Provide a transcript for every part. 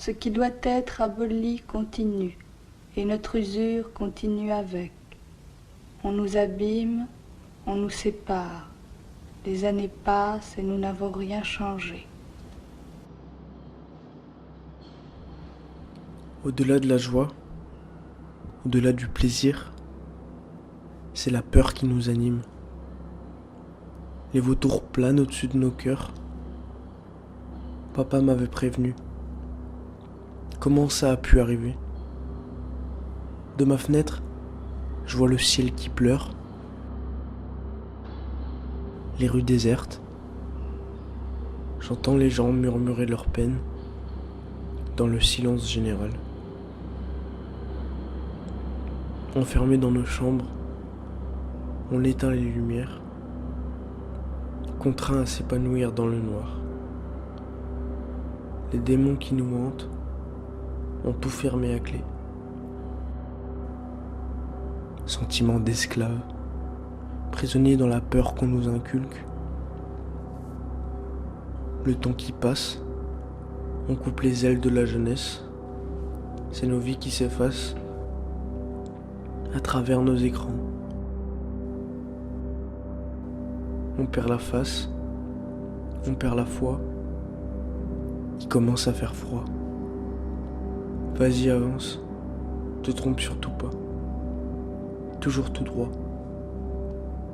Ce qui doit être aboli continue, et notre usure continue avec. On nous abîme, on nous sépare. Les années passent et nous n'avons rien changé. Au-delà de la joie, au-delà du plaisir, c'est la peur qui nous anime. Les vautours planent au-dessus de nos cœurs. Papa m'avait prévenu. Comment ça a pu arriver? De ma fenêtre, je vois le ciel qui pleure, les rues désertes. J'entends les gens murmurer leurs peines dans le silence général. Enfermés dans nos chambres, on éteint les lumières, contraints à s'épanouir dans le noir. Les démons qui nous hantent ont tout fermé à clé. Sentiment d'esclave, prisonnier dans la peur qu'on nous inculque. Le temps qui passe, on coupe les ailes de la jeunesse. C'est nos vies qui s'effacent à travers nos écrans. On perd la face, on perd la foi. Il commence à faire froid. Vas-y, avance, te trompe surtout pas. Toujours tout droit,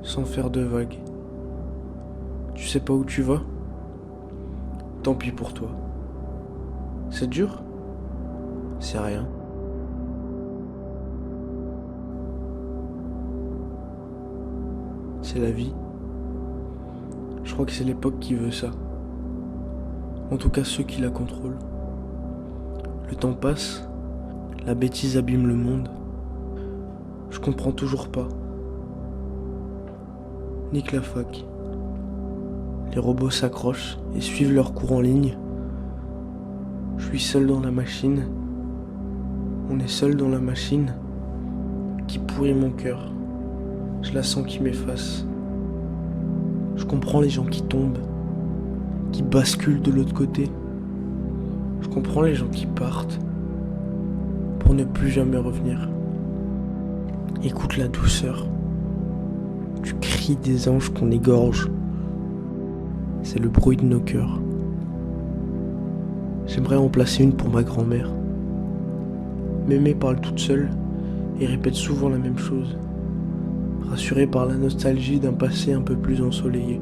sans faire de vagues. Tu sais pas où tu vas? Tant pis pour toi. C'est dur? C'est rien. C'est la vie. Je crois que c'est l'époque qui veut ça. En tout cas ceux qui la contrôlent. Le temps passe, la bêtise abîme le monde. Je comprends toujours pas. Nique la fac. Les robots s'accrochent et suivent leur cours en ligne. Je suis seul dans la machine. On est seul dans la machine qui pourrit mon cœur. Je la sens qui m'efface. Je comprends les gens qui tombent, qui basculent de l'autre côté. Je comprends les gens qui partent pour ne plus jamais revenir. Écoute la douceur du cri des anges qu'on égorge. C'est le bruit de nos cœurs. J'aimerais en placer une pour ma grand-mère. Mémé parle toute seule et répète souvent la même chose, rassurée par la nostalgie d'un passé un peu plus ensoleillé.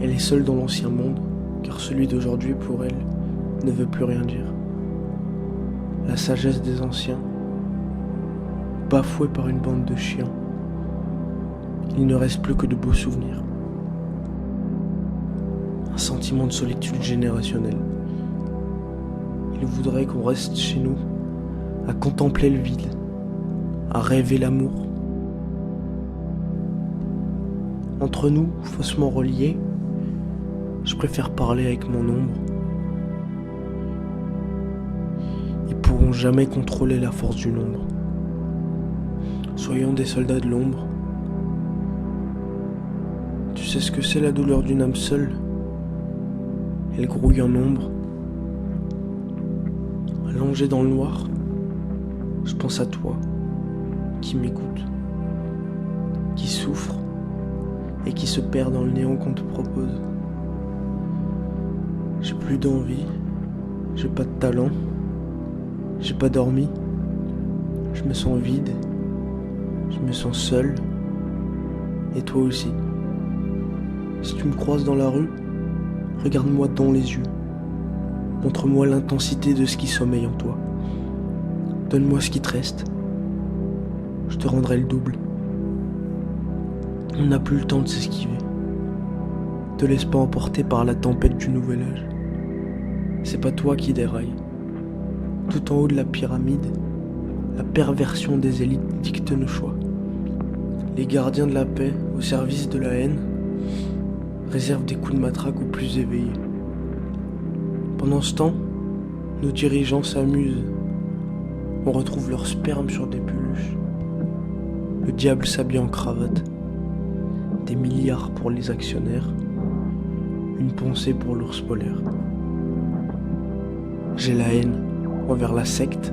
Elle est seule dans l'ancien monde, car celui d'aujourd'hui pour elle ne veut plus rien dire. La sagesse des anciens, bafouée par une bande de chiens. Il ne reste plus que de beaux souvenirs. Un sentiment de solitude générationnelle. Il voudrait qu'on reste chez nous, à contempler le vide, à rêver l'amour. Entre nous, faussement reliés, je préfère parler avec mon ombre. Ils pourront jamais contrôler la force du nombre. Soyons des soldats de l'ombre. Tu sais ce que c'est la douleur d'une âme seule? Elle grouille en ombre. Allongé dans le noir, je pense à toi, qui m'écoute, qui souffre et qui se perd dans le néant qu'on te propose. J'ai plus d'envie, j'ai pas de talent, j'ai pas dormi, je me sens vide, je me sens seul, et toi aussi. Si tu me croises dans la rue, regarde-moi dans les yeux. Montre-moi l'intensité de ce qui sommeille en toi. Donne-moi ce qui te reste. Je te rendrai le double. On n'a plus le temps de s'esquiver. Te laisse pas emporter par la tempête du nouvel âge. C'est pas toi qui déraille. Tout en haut de la pyramide, la perversion des élites dicte nos choix. Les gardiens de la paix, au service de la haine, réservent des coups de matraque aux plus éveillés. Pendant ce temps, nos dirigeants s'amusent. On retrouve leur sperme sur des peluches. Le diable s'habille en cravate. Des milliards pour les actionnaires. Une pensée pour l'ours polaire. J'ai la haine envers la secte,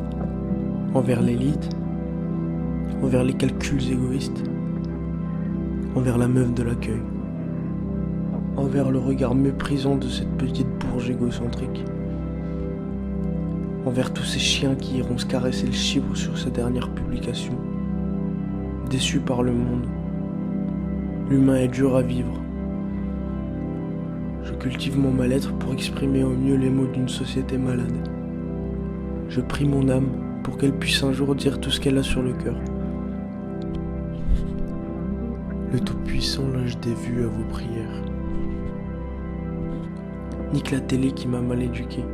envers l'élite, envers les calculs égoïstes, envers la meuf de l'accueil, envers le regard méprisant de cette petite bourge égocentrique, envers tous ces chiens qui iront se caresser le chibre sur sa dernière publication, déçus par le monde. L'humain est dur à vivre. Je cultive mon mal-être pour exprimer au mieux les mots d'une société malade. Je prie mon âme pour qu'elle puisse un jour dire tout ce qu'elle a sur le cœur. Le Tout-Puissant lâche des vues à vos prières. Nique la télé qui m'a mal éduqué.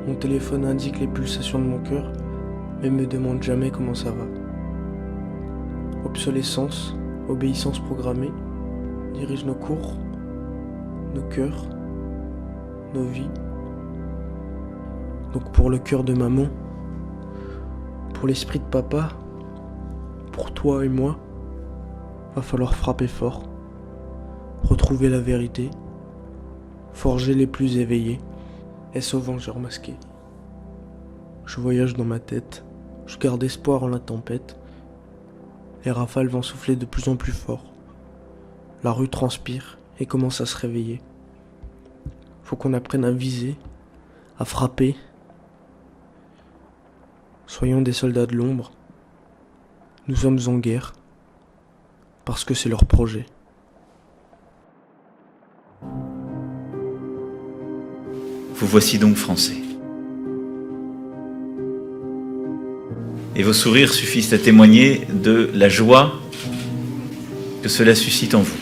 Mon téléphone indique les pulsations de mon cœur, mais me demande jamais comment ça va. Obsolescence, obéissance programmée, dirige nos cours, nos cœurs, nos vies. Donc pour le cœur de maman, pour l'esprit de papa, pour toi et moi, va falloir frapper fort, retrouver la vérité, forger les plus éveillés, est-ce au vengeur masqué. Je voyage dans ma tête, je garde espoir en la tempête. Les rafales vont souffler de plus en plus fort. La rue transpire et commence à se réveiller. Faut qu'on apprenne à viser, à frapper. Soyons des soldats de l'ombre. Nous sommes en guerre, parce que c'est leur projet. Vous voici donc français. Et vos sourires suffisent à témoigner de la joie que cela suscite en vous.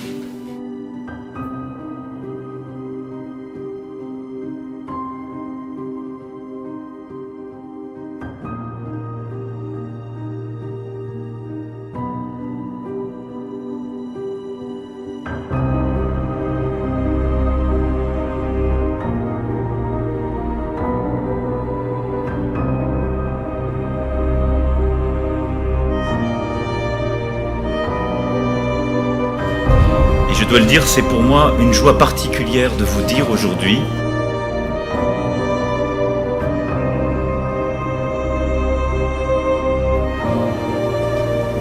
Je dois le dire, c'est pour moi une joie particulière de vous dire aujourd'hui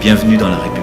bienvenue dans la République.